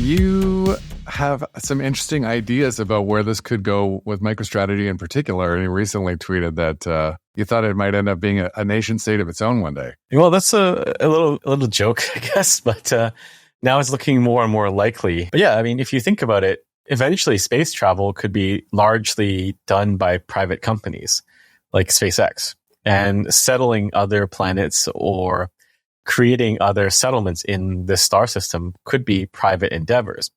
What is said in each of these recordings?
You have some interesting ideas about where this could go with MicroStrategy in particular. And you recently tweeted that you thought it might end up being a nation state of its own one day. Well, that's a little joke, I guess, but now it's looking more and more likely. But yeah, I mean, if you think about it, eventually space travel could be largely done by private companies like SpaceX, and settling other planets or creating other settlements in the star system could be private endeavors.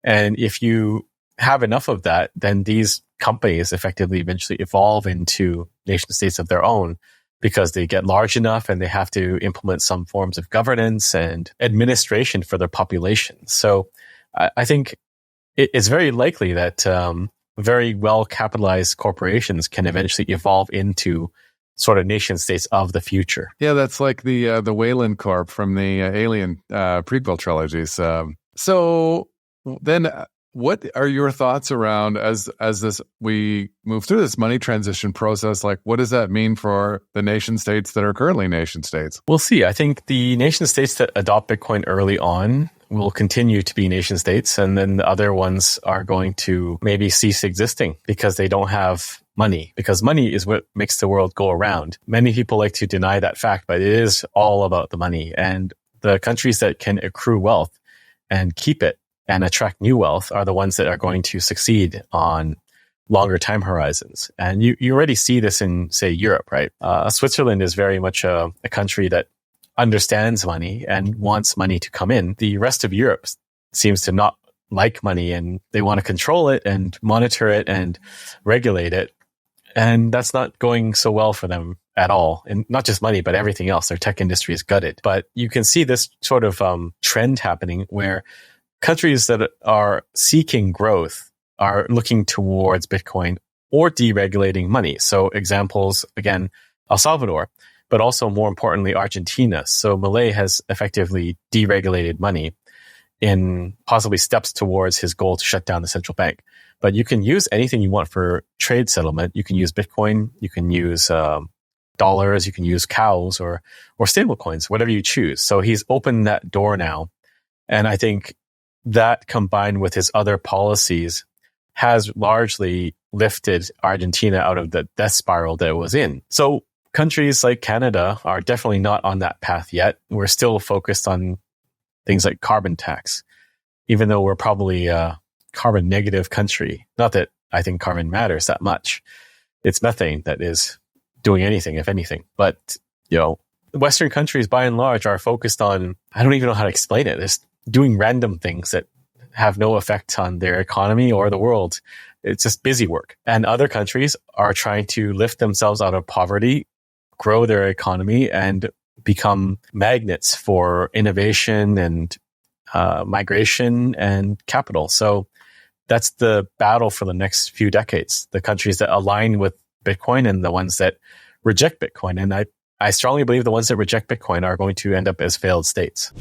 And if you have enough of that, then these companies effectively eventually evolve into nation states of their own because they get large enough and they have to implement some forms of governance and administration for their population. So I think it's very likely that very well capitalized corporations can eventually evolve into sort of nation states of the future. Yeah, that's like the Wayland Corp from the Alien prequel trilogies. So then, what are your thoughts around as we move through this money transition process? Like, what does that mean for the nation states that are currently nation states? We'll see. I think the nation states that adopt Bitcoin early on will continue to be nation states, and then the other ones are going to maybe cease existing because they don't have money, because money is what makes the world go around. Many people like to deny that fact, but it is all about the money. And the countries that can accrue wealth and keep it and attract new wealth are the ones that are going to succeed on longer time horizons. And you already see this in, say, Europe, right? Switzerland is very much a country that understands money and wants money to come in. The rest of Europe seems to not like money, and they want to control it and monitor it and regulate it. And that's not going so well for them at all. And not just money, but everything else. Their tech industry is gutted. But you can see this sort of trend happening where countries that are seeking growth are looking towards Bitcoin or deregulating money. So examples, again, El Salvador, but also more importantly, Argentina. So Milei has effectively deregulated money in possibly steps towards his goal to shut down the central bank. But you can use anything you want for trade settlement. You can use Bitcoin, you can use dollars, you can use cows or stable coins, whatever you choose. So he's opened that door now. And I think that combined with his other policies has largely lifted Argentina out of the death spiral that it was in. So countries like Canada are definitely not on that path yet. We're still focused on things like carbon tax, even though we're probably a carbon negative country. Not that I think carbon matters that much. It's methane that is doing anything, if anything. But, Western countries by and large are focused on, I don't even know how to explain it. It's doing random things that have no effect on their economy or the world. It's just busy work. And other countries are trying to lift themselves out of poverty, grow their economy, and become magnets for innovation and migration and capital. So that's the battle for the next few decades. The countries that align with Bitcoin and the ones that reject Bitcoin. And I strongly believe the ones that reject Bitcoin are going to end up as failed states.